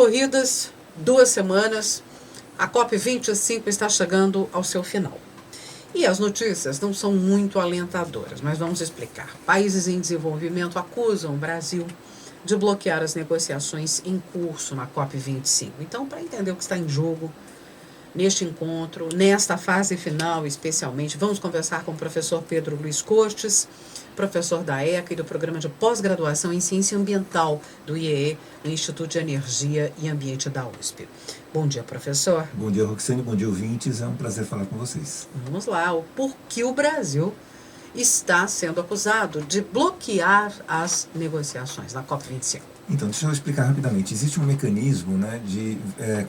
corridas, 2 semanas, a COP25 está chegando ao seu final. E as notícias não são muito alentadoras, mas vamos explicar. Países em desenvolvimento acusam o Brasil de bloquear as negociações em curso na COP25. Então, para entender o que está em jogo neste encontro, nesta fase final especialmente, vamos conversar com o professor Pedro Luiz Cortes, professor da ECA e do Programa de Pós-Graduação em Ciência Ambiental do IEE, no Instituto de Energia e Ambiente da USP. Bom dia, professor. Bom dia, Roxane. Bom dia, ouvintes. É um prazer falar com vocês. Vamos lá. Por que o Brasil está sendo acusado de bloquear as negociações na COP25? Então, deixa eu explicar rapidamente. Existe um mecanismo, né, de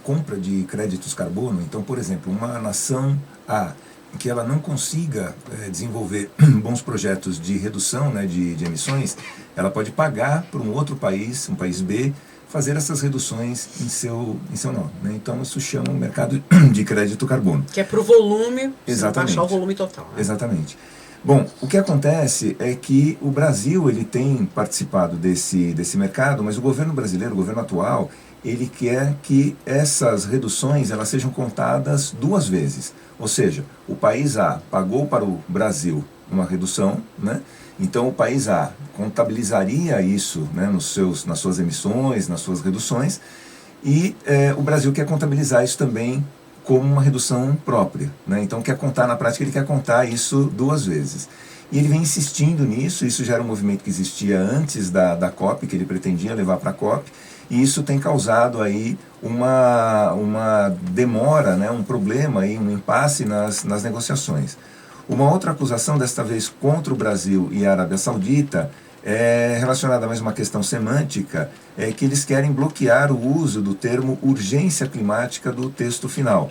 compra de créditos carbono. Então, por exemplo, uma nação A, que ela não consiga desenvolver bons projetos de redução, né, de emissões, ela pode pagar para um outro país, um país B, fazer essas reduções em seu nome, né? Então, isso chama o mercado de crédito carbono. Que é para o volume, exatamente, baixar o volume total. Né? Exatamente. Bom, o que acontece é que o Brasil ele tem participado desse mercado, mas o governo brasileiro, o governo atual, ele quer que essas reduções elas sejam contadas 2 vezes. Ou seja, o país A pagou para o Brasil uma redução, né? Então o país A contabilizaria isso, né, nas suas emissões, nas suas reduções, e o Brasil quer contabilizar isso também como uma redução própria, né? Então quer contar, na prática ele quer contar isso 2 vezes. E ele vem insistindo nisso, isso já era um movimento que existia antes da COP, que ele pretendia levar para a COP, e isso tem causado aí uma demora, né, um problema, aí, um impasse nas negociações. Uma outra acusação, desta vez contra o Brasil e a Arábia Saudita, é relacionada a mais uma questão semântica, é que eles querem bloquear o uso do termo urgência climática do texto final.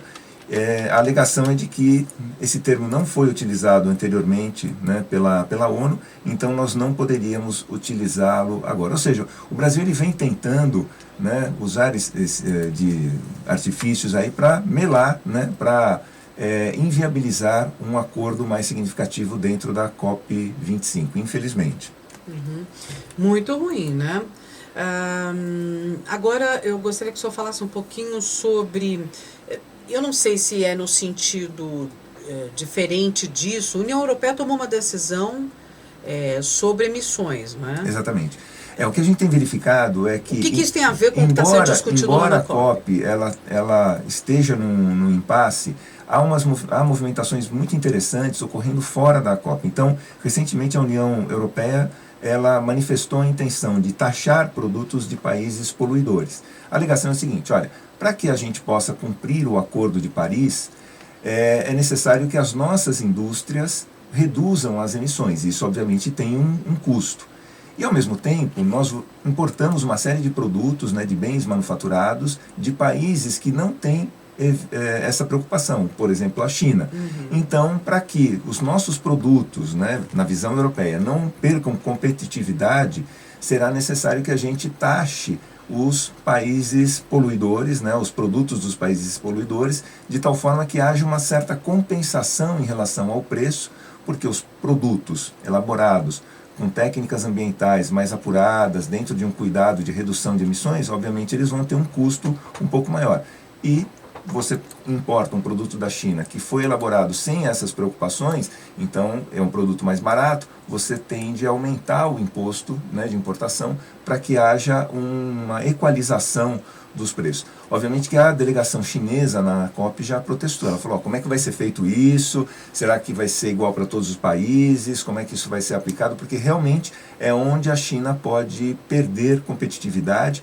A alegação é de que esse termo não foi utilizado anteriormente, né, pela ONU, então nós não poderíamos utilizá-lo agora. Ou seja, o Brasil ele vem tentando, né, usar de artifícios aí para melar, né, para inviabilizar um acordo mais significativo dentro da COP25, infelizmente. Uhum. Muito ruim, né? Agora eu gostaria que o senhor falasse um pouquinho sobre, eu não sei se é no sentido diferente disso, a União Europeia tomou uma decisão sobre emissões, né? Exatamente. O que a gente tem verificado é que... O que isso tem a ver com o que está sendo discutido lá na COP? Embora a COP ela esteja num impasse, há movimentações muito interessantes ocorrendo fora da COP. Então, recentemente a União Europeia ela manifestou a intenção de taxar produtos de países poluidores. A alegação é a seguinte: olha, para que a gente possa cumprir o Acordo de Paris, é necessário que as nossas indústrias reduzam as emissões. Isso, obviamente, tem um custo. E, ao mesmo tempo, nós importamos uma série de produtos, né, de bens manufaturados de países que não têm essa preocupação, por exemplo, a China. Uhum. Então, para que os nossos produtos, né, na visão europeia, não percam competitividade, será necessário que a gente taxe os países poluidores, né, os produtos dos países poluidores, de tal forma que haja uma certa compensação em relação ao preço, porque os produtos elaborados com técnicas ambientais mais apuradas, dentro de um cuidado de redução de emissões, obviamente eles vão ter um custo um pouco maior. E você importa um produto da China que foi elaborado sem essas preocupações, então é um produto mais barato, você tende a aumentar o imposto, né, de importação para que haja uma equalização dos preços. Obviamente que a delegação chinesa na COP já protestou, ela falou, como é que vai ser feito isso? Será que vai ser igual para todos os países? Como é que isso vai ser aplicado? Porque realmente é onde a China pode perder competitividade,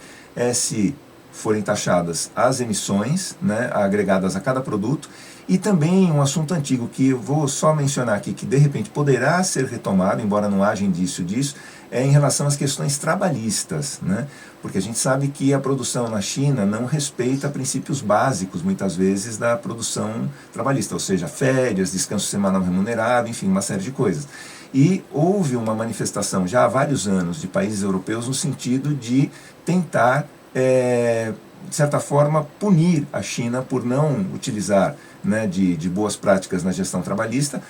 se forem taxadas as emissões, né, agregadas a cada produto, e também um assunto antigo que eu vou só mencionar aqui, que de repente poderá ser retomado, embora não haja indício disso, é em relação às questões trabalhistas, né? Porque a gente sabe que a produção na China não respeita princípios básicos, muitas vezes, da produção trabalhista, ou seja, férias, descanso semanal remunerado, enfim, uma série de coisas. E houve uma manifestação já há vários anos de países europeus no sentido de tentar, de certa forma, punir a China por não utilizar né, de boas práticas na gestão trabalhista,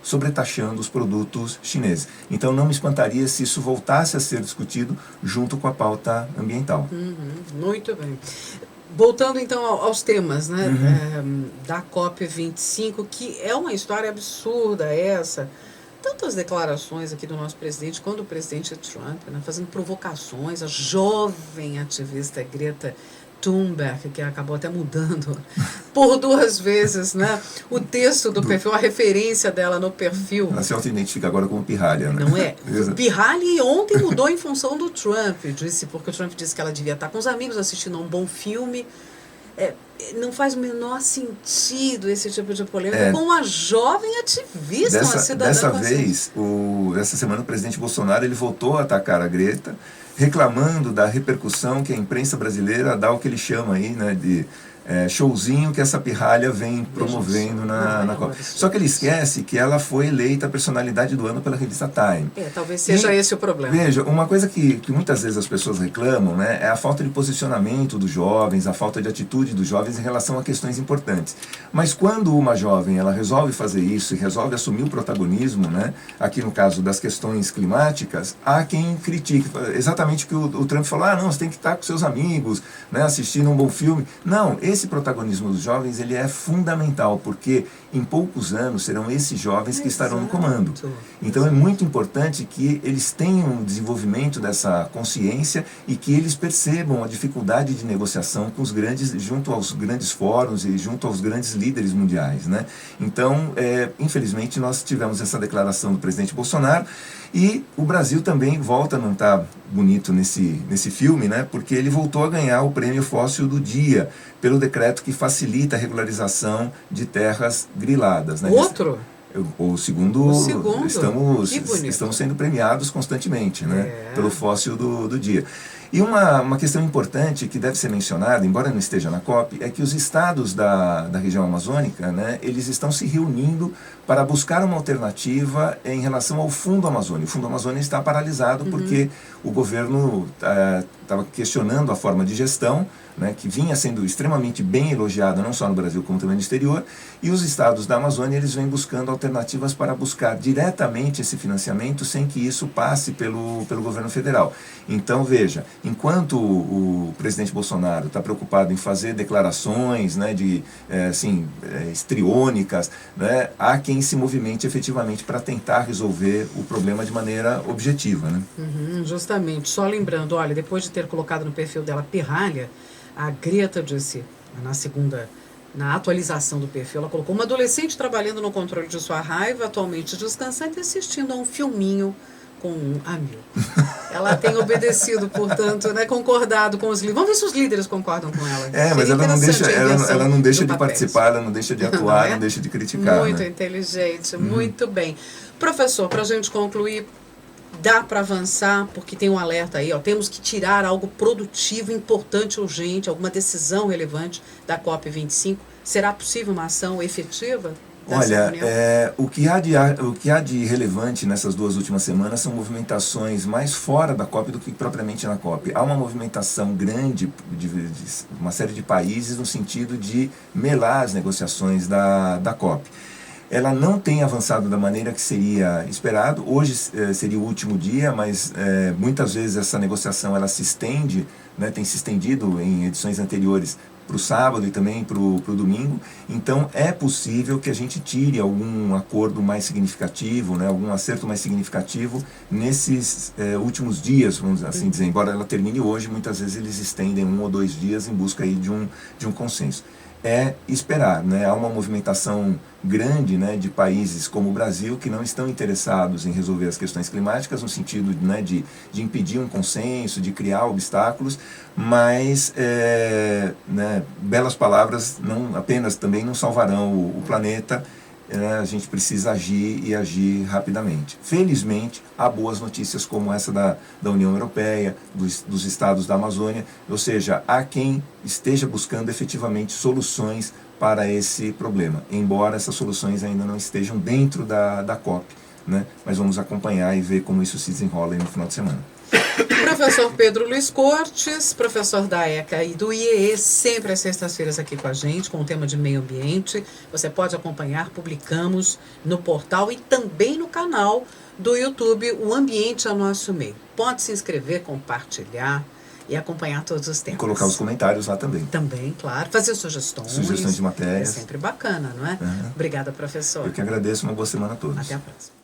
sobretaxando os produtos chineses. Então não me espantaria se isso voltasse a ser discutido junto com a pauta ambiental. Muito bem. Voltando então aos temas, né, da COP25, que é uma história absurda essa. Tantas declarações aqui do nosso presidente, quando o presidente Trump, né, fazendo provocações, a jovem ativista Greta Thunberg, que acabou até mudando por 2 vezes, né, o texto do perfil, a referência dela no perfil. Ela se auto-identifica agora como pirralha, né? Não é? Pirralha, e ontem mudou em função do Trump, porque o Trump disse que ela devia estar com os amigos assistindo a um bom filme. Não faz o menor sentido esse tipo de polêmica com uma jovem ativista, uma cidadã. Essa semana o presidente Bolsonaro ele voltou a atacar a Greta, reclamando da repercussão que a imprensa brasileira dá o que ele chama aí, né, de showzinho que essa pirralha vem promovendo na Copa. Só que ele esquece que ela foi eleita a personalidade do ano pela revista Time. Talvez seja esse o problema. Veja, uma coisa que muitas vezes as pessoas reclamam, né, é a falta de posicionamento dos jovens, a falta de atitude dos jovens em relação a questões importantes. Mas quando uma jovem ela resolve fazer isso e resolve assumir o protagonismo, né, aqui no caso das questões climáticas, há quem critique exatamente o que o Trump falou, não, você tem que estar com seus amigos, né, assistindo um bom filme. Não, esse protagonismo dos jovens ele é fundamental, porque em poucos anos serão esses jovens que estarão no comando. Então é muito importante que eles tenham um desenvolvimento dessa consciência e que eles percebam a dificuldade de negociação com junto aos grandes fóruns e junto aos grandes líderes mundiais, né? Então, infelizmente, nós tivemos essa declaração do presidente Bolsonaro. E o Brasil também volta a não estar bonito nesse filme, né? Porque ele voltou a ganhar o prêmio Fóssil do Dia, pelo decreto que facilita a regularização de terras griladas. Né? Outro? O segundo. Estamos sendo premiados constantemente, né? Pelo Fóssil do Dia. E uma questão importante que deve ser mencionada, embora não esteja na COP, é que os estados da região amazônica, né, eles estão se reunindo para buscar uma alternativa em relação ao Fundo Amazônia. O Fundo Amazônia está paralisado porque o governo estava questionando a forma de gestão, né, que vinha sendo extremamente bem elogiada, não só no Brasil, como também no exterior, e os estados da Amazônia eles vêm buscando alternativas para buscar diretamente esse financiamento sem que isso passe pelo governo federal. Então, veja, enquanto o presidente Bolsonaro está preocupado em fazer declarações, né, histriônicas, né, há quem se movimente efetivamente para tentar resolver o problema de maneira objetiva. Né? Justamente. Só lembrando, olha, depois de ter colocado no perfil dela pirralha, a Greta disse, na atualização do perfil, ela colocou: uma adolescente trabalhando no controle de sua raiva, atualmente descansante, assistindo a um filminho com um amigo. Ela tem obedecido, portanto, né, concordado com os líderes. Vamos ver se os líderes concordam com ela. Mas ela não deixa de participar, ela não deixa de atuar, não deixa de criticar. Muito inteligente, muito bem. Professor, para a gente concluir, dá para avançar, porque tem um alerta aí, temos que tirar algo produtivo, importante, urgente, alguma decisão relevante da COP25. Será possível uma ação efetiva? Olha, o que há de relevante nessas 2 últimas semanas são movimentações mais fora da COP do que propriamente na COP. Há uma movimentação grande de uma série de países no sentido de melar as negociações da COP. Ela não tem avançado da maneira que seria esperado. Hoje seria o último dia, mas muitas vezes essa negociação ela se estende, né, tem se estendido em edições anteriores para o sábado e também para o domingo. Então é possível que a gente tire algum acordo mais significativo, né, algum acerto mais significativo nesses últimos dias, vamos assim dizer. Embora ela termine hoje, muitas vezes eles estendem 1 ou 2 dias em busca aí de um consenso. É esperar, né? Há uma movimentação grande, né, de países como o Brasil que não estão interessados em resolver as questões climáticas no sentido, né, de impedir um consenso, de criar obstáculos, mas né, belas palavras também não salvarão o planeta. A gente precisa agir e agir rapidamente. Felizmente, há boas notícias como essa da União Europeia, dos estados da Amazônia, ou seja, há quem esteja buscando efetivamente soluções para esse problema, embora essas soluções ainda não estejam dentro da COP. né? Mas vamos acompanhar e ver como isso se desenrola aí no final de semana. Professor Pedro Luiz Cortes, professor da ECA e do IEE, sempre às sextas-feiras aqui com a gente, com o tema de meio ambiente. Você pode acompanhar, publicamos no portal e também no canal do YouTube, O Ambiente é o Nosso Meio. Pode se inscrever, compartilhar e acompanhar todos os temas. E colocar os comentários lá também. Também, claro. Fazer sugestões. Sugestões de matérias. É sempre bacana, não é? Uhum. Obrigada, professor. Eu que agradeço, uma boa semana a todos. Até a próxima.